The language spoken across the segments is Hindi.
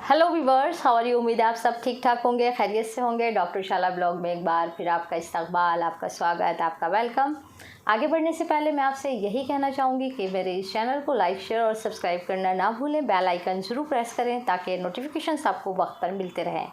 Hello viewers, how are you. उम्मीद है आप सब ठीक ठाक होंगे, खैरियत से होंगे। डॉक्टर शाला ब्लॉग में एक बार फिर आपका इस्तकबाल, आपका स्वागत, आपका वेलकम। आगे बढ़ने से पहले मैं आपसे यही कहना चाहूँगी कि मेरे इस चैनल को लाइक, शेयर और सब्सक्राइब करना ना भूलें। बेल आइकन ज़रूर प्रेस करें ताकि नोटिफिकेशंस आपको वक्त पर मिलते रहें।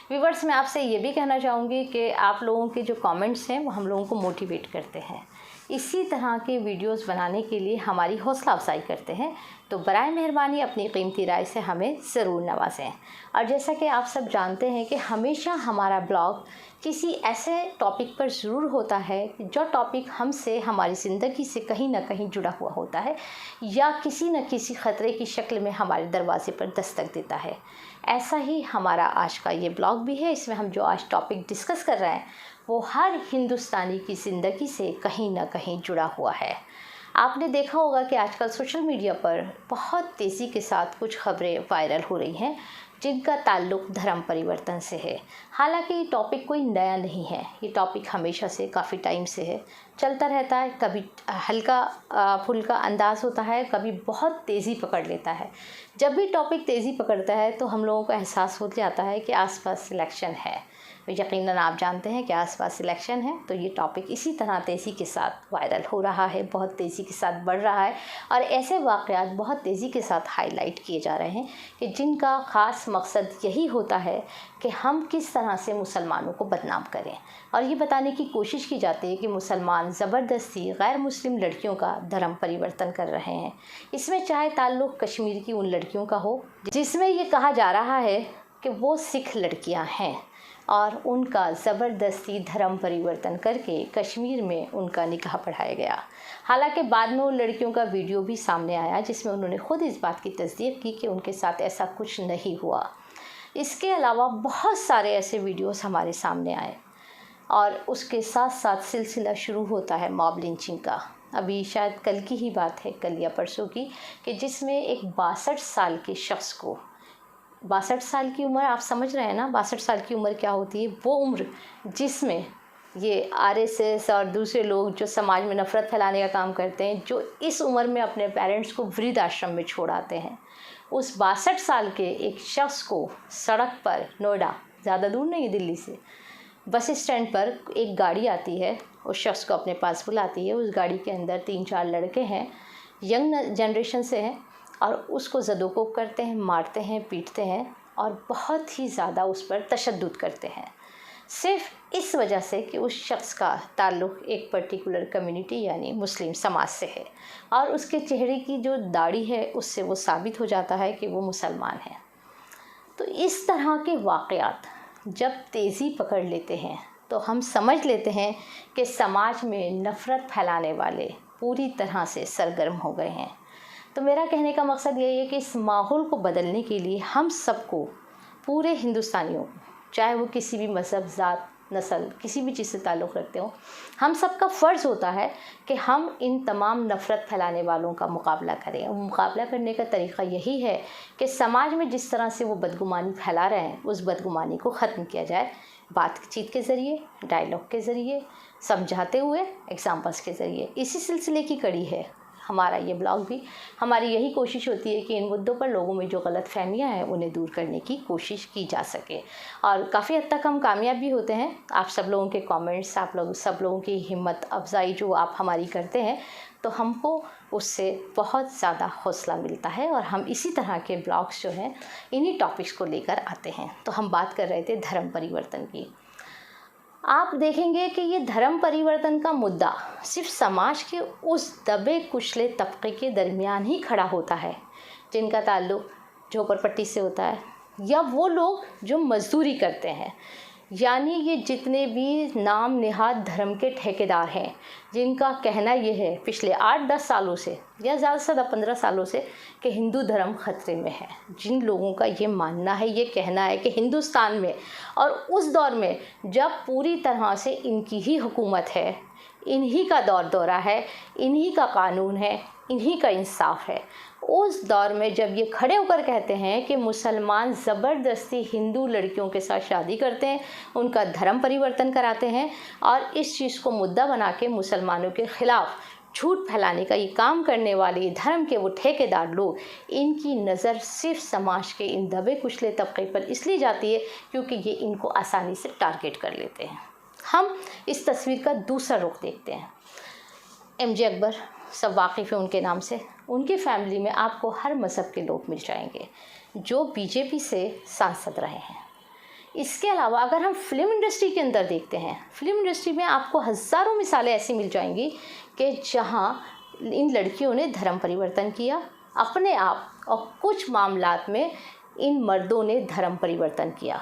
व्यूवर्स, मैं आपसे ये भी कहना चाहूँगी कि आप लोगों के जो कमेंट्स हैं वो हम लोगों को मोटिवेट करते हैं, इसी तरह के वीडियोस बनाने के लिए हमारी हौसला अफजाई करते हैं। तो बराए मेहरबानी अपनी कीमती राय से हमें ज़रूर नवाजें। और जैसा कि आप सब जानते हैं कि हमेशा हमारा ब्लॉग किसी ऐसे टॉपिक पर ज़रूर होता है जो टॉपिक हमसे, हमारी ज़िंदगी से कहीं ना कहीं जुड़ा हुआ होता है या किसी न किसी ख़तरे की शक्ल में हमारे दरवाज़े पर दस्तक देता है। ऐसा ही हमारा आज का ये ब्लॉग भी है। इसमें हम जो आज टॉपिक डिस्कस कर रहे हैं वो हर हिंदुस्तानी की ज़िंदगी से कहीं ना कहीं जुड़ा हुआ है। आपने देखा होगा कि आजकल सोशल मीडिया पर बहुत तेज़ी के साथ कुछ खबरें वायरल हो रही हैं जिनका ताल्लुक़ धर्म परिवर्तन से है। हालांकि ये टॉपिक कोई नया नहीं है, ये टॉपिक हमेशा से काफ़ी टाइम से है, चलता रहता है। कभी हल्का फुल्का अंदाज़ होता है, कभी बहुत तेज़ी पकड़ लेता है। जब भी टॉपिक तेज़ी पकड़ता है तो हम लोगों को एहसास हो जाता है कि आसपास सिलेक्शन है। यकीनन आप जानते हैं कि आसपास सिलेक्शन है, तो ये टॉपिक इसी तरह तेज़ी के साथ वायरल हो रहा है, बहुत तेज़ी के साथ बढ़ रहा है और ऐसे वाक़यात बहुत तेज़ी के साथ हाईलाइट किए जा रहे हैं कि जिनका ख़ास मकसद यही होता है कि हम किस तरह से मुसलमानों को बदनाम करें। और ये बताने की कोशिश की जाती है कि मुसलमान ज़बरदस्ती गैर मुस्लिम लड़कियों का धर्म परिवर्तन कर रहे हैं। इसमें चाहे ताल्लुक़ कश्मीर की उन लड़कियों का हो जिसमें ये कहा जा रहा है कि वो सिख लड़कियां हैं और उनका ज़बरदस्ती धर्म परिवर्तन करके कश्मीर में उनका निकाह पढ़ाया गया। हालांकि बाद में उन लड़कियों का वीडियो भी सामने आया जिसमें उन्होंने ख़ुद इस बात की तस्दीक की कि उनके साथ ऐसा कुछ नहीं हुआ। इसके अलावा बहुत सारे ऐसे वीडियोस हमारे सामने आए और उसके साथ साथ सिलसिला शुरू होता है मॉब लिंचिंग का। अभी शायद कल की ही बात है, कल या परसों की, कि जिसमें एक 62 साल के शख्स को, 62 साल की उम्र, आप समझ रहे हैं ना 62 साल की उम्र क्या होती है, वो उम्र जिसमें ये आरएसएस और दूसरे लोग जो समाज में नफ़रत फैलाने का काम करते हैं, जो इस उम्र में अपने पेरेंट्स को वृद्ध आश्रम में छोड़ आते हैं, उस 62 साल के एक शख्स को सड़क पर, नोएडा, ज़्यादा दूर नहीं दिल्ली से, बस स्टैंड पर एक गाड़ी आती है, उस शख्स को अपने पास बुलाती है। उस गाड़ी के अंदर 3-4 लड़के हैं, यंग जनरेशन से हैं और उसको ज़दोकोब करते हैं, मारते हैं, पीटते हैं और बहुत ही ज़्यादा उस पर तशद्दुद करते हैं, सिर्फ इस वजह से कि उस शख्स का ताल्लुक़ एक पर्टिकुलर कम्युनिटी यानी मुस्लिम समाज से है और उसके चेहरे की जो दाढ़ी है उससे वो साबित हो जाता है कि वो मुसलमान है। तो इस तरह के वाक़यात जब तेज़ी पकड़ लेते हैं तो हम समझ लेते हैं कि समाज में नफ़रत फैलाने वाले पूरी तरह से सरगर्म हो गए हैं। तो मेरा कहने का मकसद यही है कि इस माहौल को बदलने के लिए हम सबको, पूरे हिंदुस्तानियों को, चाहे वो किसी भी मज़हब, ज़ात, नस्ल, किसी भी चीज़ से ताल्लुक़ रखते हो, हम सबका फ़र्ज़ होता है कि हम इन तमाम नफ़रत फैलाने वालों का मुकाबला करें। और मुकाबला करने का तरीक़ा यही है कि समाज में जिस तरह से वो बदगुमानी फैला रहे हैं उस बदगुमानी को ख़त्म किया जाए, बातचीत के ज़रिए, डायलॉग के ज़रिए, समझाते हुए, एग्ज़ाम्पल्स के ज़रिए। इसी सिलसिले की कड़ी है हमारा ये ब्लॉग भी। हमारी यही कोशिश होती है कि इन मुद्दों पर लोगों में जो गलत फहमियाँ हैं उन्हें दूर करने की कोशिश की जा सके और काफ़ी हद तक हम कामयाब भी होते हैं। आप सब लोगों के कमेंट्स, आप लोग सब लोगों की हिम्मत अफजाई जो आप हमारी करते हैं, तो हमको उससे बहुत ज़्यादा हौसला मिलता है और हम इसी तरह के ब्लॉग्स जो हैं इन्हीं टॉपिक्स को लेकर आते हैं। तो हम बात कर रहे थे धर्म परिवर्तन की। आप देखेंगे कि ये धर्म परिवर्तन का मुद्दा सिर्फ समाज के उस दबे कुचले तबके के दरमियान ही खड़ा होता है जिनका ताल्लुक़ झोपड़पट्टी से होता है या वो लोग जो मज़दूरी करते हैं, यानी ये जितने भी नाम निहाद धर्म के ठेकेदार हैं जिनका कहना ये है पिछले 8-10 सालों से या ज़्यादा से ज़्यादा 15 सालों से कि हिंदू धर्म ख़तरे में है। जिन लोगों का ये मानना है, ये कहना है कि हिंदुस्तान में और उस दौर में जब पूरी तरह से इनकी ही हुकूमत है, इन्हीं का दौरा है, इन्हीं का कानून है, इन्हीं का इंसाफ है, उस दौर में जब ये खड़े होकर कहते हैं कि मुसलमान ज़बरदस्ती हिंदू लड़कियों के साथ शादी करते हैं, उनका धर्म परिवर्तन कराते हैं और इस चीज़ को मुद्दा बना के मुसलमानों के ख़िलाफ़ झूठ फैलाने का ये काम करने वाले धर्म के वो ठेकेदार लोग, इनकी नज़र सिर्फ समाज के इन दबे कुचले तबके पर इसलिए जाती है क्योंकि ये इनको आसानी से टारगेट कर लेते हैं। हम इस तस्वीर का दूसरा रुख देखते हैं। MJ अकबर, सब वाकिफ़ है उनके नाम से। उनकी फैमिली में आपको हर मज़हब के लोग मिल जाएंगे जो BJP से सांसद रहे हैं। इसके अलावा अगर हम फिल्म इंडस्ट्री के अंदर देखते हैं, फिल्म इंडस्ट्री में आपको हज़ारों मिसालें ऐसी मिल जाएंगी कि जहां इन लड़कियों ने धर्म परिवर्तन किया अपने आप, और कुछ मामलात में इन मर्दों ने धर्म परिवर्तन किया,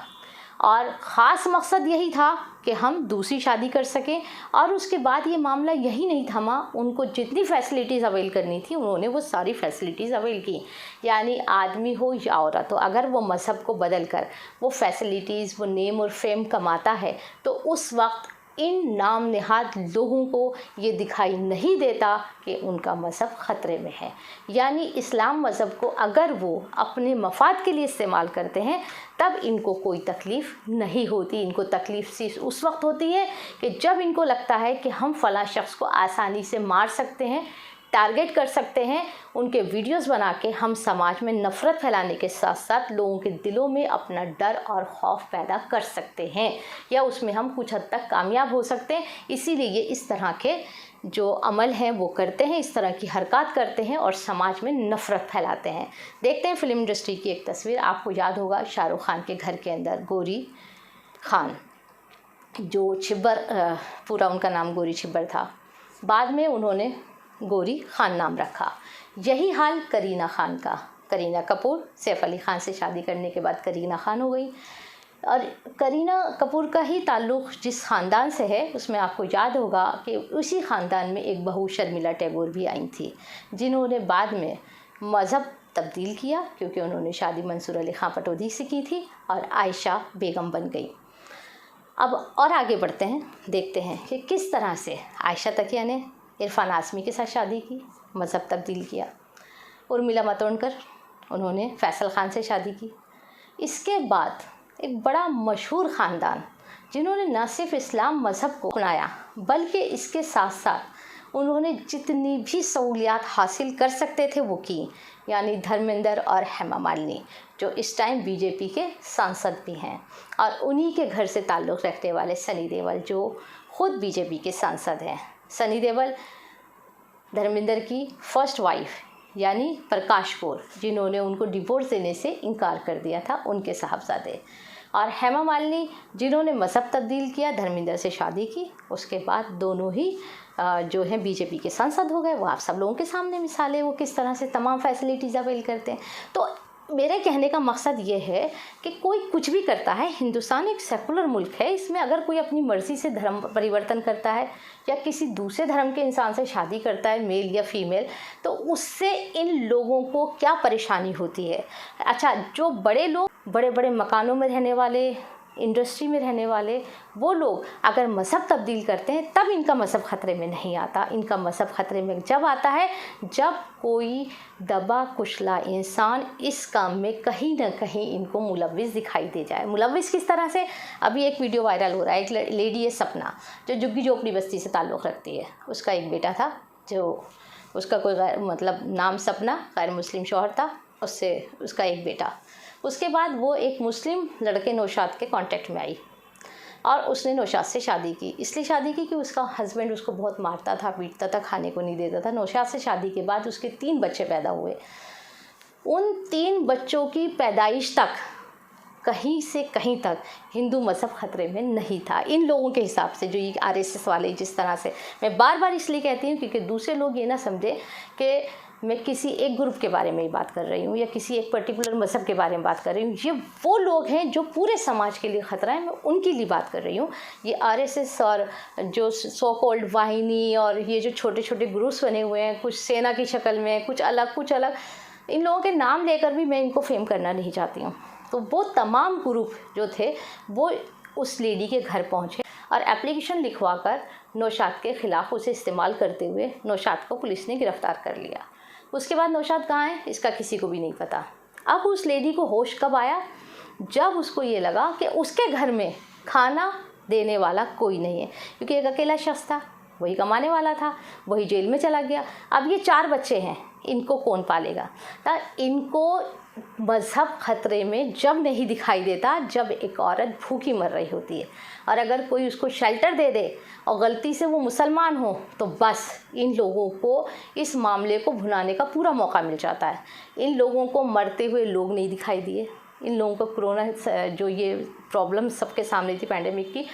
और ख़ास मकसद यही था कि हम दूसरी शादी कर सकें। और उसके बाद ये मामला यही नहीं थमा, उनको जितनी फैसिलिटीज़ अवेल करनी थी उन्होंने वो सारी फैसिलिटीज़ अवेल की। यानी आदमी हो या औरत हो, अगर वो मज़हब को बदल कर वो फैसिलिटीज़, वो नेम और फेम कमाता है, तो उस वक्त इन नाम नेहाद लोगों को ये दिखाई नहीं देता कि उनका मज़हब ख़तरे में है। यानी इस्लाम मज़हब को अगर वो अपने मफाद के लिए इस्तेमाल करते हैं तब इनको कोई तकलीफ़ नहीं होती। इनको तकलीफ़ सिर्फ उस वक्त होती है कि जब इनको लगता है कि हम फ़लाँ शख्स को आसानी से मार सकते हैं, टारगेट कर सकते हैं, उनके वीडियोस बना के हम समाज में नफ़रत फैलाने के साथ साथ लोगों के दिलों में अपना डर और खौफ पैदा कर सकते हैं, या उसमें हम कुछ हद तक कामयाब हो सकते हैं। इसीलिए ये इस तरह के जो अमल हैं वो करते हैं, इस तरह की हरकत करते हैं और समाज में नफ़रत फैलाते हैं। देखते हैं फिल्म इंडस्ट्री की एक तस्वीर। आपको याद होगा शाहरुख खान के घर के अंदर गौरी खान, जो छिब्बर, पूरा उनका नाम गौरी छिब्बर था, बाद में उन्होंने गौरी खान नाम रखा। यही हाल करीना खान का। करीना कपूर सैफ अली ख़ान से शादी करने के बाद करीना खान हो गई, और करीना कपूर का ही ताल्लुक़ जिस ख़ानदान से है उसमें आपको याद होगा कि उसी ख़ानदान में एक बहू शर्मिला टैगोर भी आई थी, जिन्होंने बाद में मज़हब तब्दील किया क्योंकि उन्होंने शादी मंसूर अली ख़ान पटौदी से की थी और आयशा बेगम बन गई। अब और आगे बढ़ते हैं, देखते हैं कि किस तरह से आयशा तकिया ने इरफान आज़मी के साथ शादी की, मज़हब तब्दील किया। उर्मिला मातोंडकर, उन्होंने फैसल ख़ान से शादी की। इसके बाद एक बड़ा मशहूर ख़ानदान जिन्होंने न सिर्फ इस्लाम मज़हब को अपनाया बल्कि इसके साथ साथ उन्होंने जितनी भी सहूलियात हासिल कर सकते थे वो की, यानी धर्मेंद्र और हेमा मालिनी, जो इस टाइम BJP के सांसद भी हैं, और उन्हीं के घर से ताल्लुक़ रखने वाले सनी देओल, जो ख़ुद BJP के सांसद हैं। सनी देओल धर्मेंद्र की फर्स्ट वाइफ यानी प्रकाश कौर, जिन्होंने उनको डिवोर्स देने से इनकार कर दिया था, उनके साहबजादे। और हेमा मालिनी, जिन्होंने मज़हब तब्दील किया, धर्मेंद्र से शादी की, उसके बाद दोनों ही जो है BJP के सांसद हो गए। वो आप सब लोगों के सामने मिसालें, वो किस तरह से तमाम फैसिलिटीज़ अवेल करते हैं। तो मेरे कहने का मकसद ये है कि कोई कुछ भी करता है, हिंदुस्तान एक सेकुलर मुल्क है, इसमें अगर कोई अपनी मर्ज़ी से धर्म परिवर्तन करता है या किसी दूसरे धर्म के इंसान से शादी करता है, मेल या फीमेल, तो उससे इन लोगों को क्या परेशानी होती है। अच्छा, जो बड़े लोग बड़े बड़े मकानों में रहने वाले, इंडस्ट्री में रहने वाले, वो लोग अगर मज़हब तब्दील करते हैं तब इनका मज़हब ख़तरे में नहीं आता। इनका मज़हब ख़तरे में जब आता है जब कोई दबा कुचला इंसान इस काम में कहीं ना कहीं इनको मुलव्विस दिखाई दे जाए। मुलव्विस किस तरह से? अभी एक वीडियो वायरल हो रहा है, एक लेडी है सपना, जो झुग्गी झोपड़ी बस्ती से ताल्लुक़ रखती है। उसका एक बेटा था, जो उसका कोई मतलब नाम सपना, गैर मुस्लिम शौहर था, उससे उसका एक बेटा। उसके बाद वो एक मुस्लिम लड़के नौशाद के कांटेक्ट में आई और उसने नौशाद से शादी की। इसलिए शादी की कि उसका हस्बैंड उसको बहुत मारता था, पीटता था, खाने को नहीं देता था। नौशाद से शादी के बाद उसके 3 बच्चे पैदा हुए। उन 3 बच्चों की पैदाइश तक कहीं से कहीं तक हिंदू मज़हब ख़तरे में नहीं था इन लोगों के हिसाब से। जो ये RSS वाले जिस तरह से, मैं बार बार इसलिए कहती हूँ क्योंकि दूसरे लोग ये ना समझे कि मैं किसी एक ग्रुप के बारे में ही बात कर रही हूँ या किसी एक पर्टिकुलर मज़हब के बारे में बात कर रही हूँ। ये वो लोग हैं जो पूरे समाज के लिए ख़तरा है, मैं उनके लिए बात कर रही हूँ। ये RSS और जो सो कॉल्ड वाहिनी और ये जो छोटे छोटे ग्रुप्स बने हुए हैं, कुछ सेना की शक्ल में, कुछ अलग, इन लोगों के नाम लेकर भी मैं इनको फेम करना नहीं चाहती हूँ। तो वो तमाम ग्रुप जो थे वो उस लेडी के घर पहुँचे और एप्लीकेशन लिखवा कर नौशाद के ख़िलाफ़ उसे इस्तेमाल करते हुए नौशाद को पुलिस ने गिरफ़्तार कर लिया। उसके बाद नौशाद कहाँ है इसका किसी को भी नहीं पता। अब उस लेडी को होश कब आया? जब उसको ये लगा कि उसके घर में खाना देने वाला कोई नहीं है, क्योंकि एक अकेला शख्स था, वही कमाने वाला था, वही जेल में चला गया। अब ये 4 बच्चे हैं, इनको कौन पालेगा? तो इनको मज़हब ख़तरे में जब नहीं दिखाई देता जब एक औरत भूखी मर रही होती है, और अगर कोई उसको शेल्टर दे दे और गलती से वो मुसलमान हो तो बस इन लोगों को इस मामले को भुनाने का पूरा मौका मिल जाता है। इन लोगों को मरते हुए लोग नहीं दिखाई दिए। इन लोगों को कोरोना जो ये प्रॉब्लम सबके सामने थी पैंडेमिक की,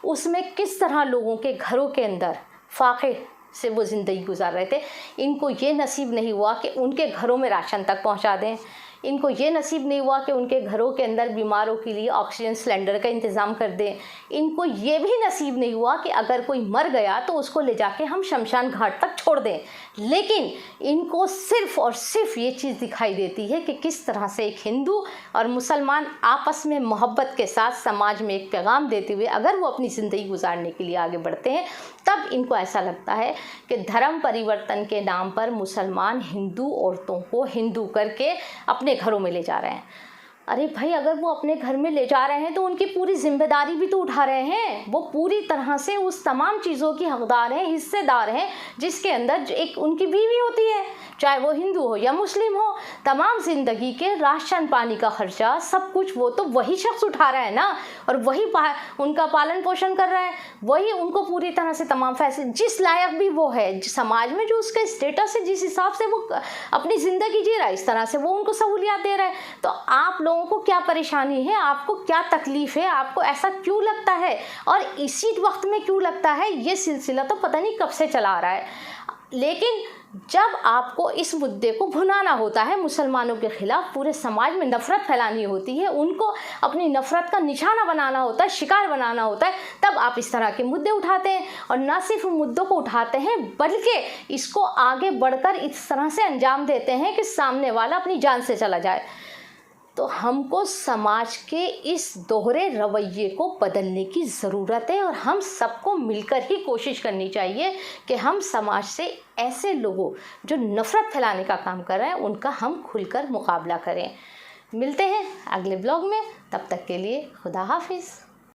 उसमें किस तरह लोगों के घरों के अंदर फाके से वो ज़िंदगी गुजार रहे थे। इनको ये नसीब नहीं हुआ कि उनके घरों में राशन तक पहुंचा दें। इनको ये नसीब नहीं हुआ कि उनके घरों के अंदर बीमारों के लिए ऑक्सीजन सिलेंडर का इंतज़ाम कर दें। इनको ये भी नसीब नहीं हुआ कि अगर कोई मर गया तो उसको ले जाके हम शमशान घाट तक छोड़ दें। लेकिन इनको सिर्फ़ और सिर्फ ये चीज़ दिखाई देती है कि किस तरह से एक हिंदू और मुसलमान आपस में मोहब्बत के साथ समाज में एक पैगाम देते हुए अगर वो अपनी ज़िंदगी गुजारने के लिए आगे बढ़ते हैं, तब इनको ऐसा लगता है कि धर्म परिवर्तन के नाम पर मुसलमान हिंदू औरतों को हिंदू करके अपने घरों में ले जा रहे हैं। अरे भाई, अगर वो अपने घर में ले जा रहे हैं तो उनकी पूरी जिम्मेदारी भी तो उठा रहे हैं। वो पूरी तरह से उस तमाम चीज़ों की हकदार हैं, हिस्सेदार हैं, जिसके अंदर एक उनकी बीवी होती है, चाहे वो हिंदू हो या मुस्लिम हो। तमाम ज़िंदगी के राशन पानी का खर्चा सब कुछ वो तो वही शख्स उठा रहा है ना, और वही उनका पालन पोषण कर रहा है, वही उनको पूरी तरह से तमाम फैसले, जिस लायक भी वो है समाज में, जो उसका स्टेटस है, जिस हिसाब से वो अपनी ज़िंदगी जी रहा है, इस तरह से वो उनको सहूलियत दे रहा है। तो आप लोगों को क्या परेशानी है? आपको क्या तकलीफ़ है? आपको ऐसा क्यों लगता है? और इसी वक्त में क्यों लगता है? ये सिलसिला तो पता नहीं कब से चला आ रहा है। लेकिन जब आपको इस मुद्दे को भुनाना होता है, मुसलमानों के ख़िलाफ़ पूरे समाज में नफ़रत फैलानी होती है, उनको अपनी नफ़रत का निशाना बनाना होता है, शिकार बनाना होता है, तब आप इस तरह के मुद्दे उठाते हैं। और न सिर्फ मुद्दों को उठाते हैं बल्कि इसको आगे बढ़कर इस तरह से अंजाम देते हैं कि सामने वाला अपनी जान से चला जाए। तो हमको समाज के इस दोहरे रवैये को बदलने की ज़रूरत है, और हम सबको मिलकर ही कोशिश करनी चाहिए कि हम समाज से ऐसे लोगों जो नफ़रत फैलाने का काम कर रहे हैं उनका हम खुलकर मुकाबला करें। मिलते हैं अगले ब्लॉग में, तब तक के लिए खुदा हाफिज़।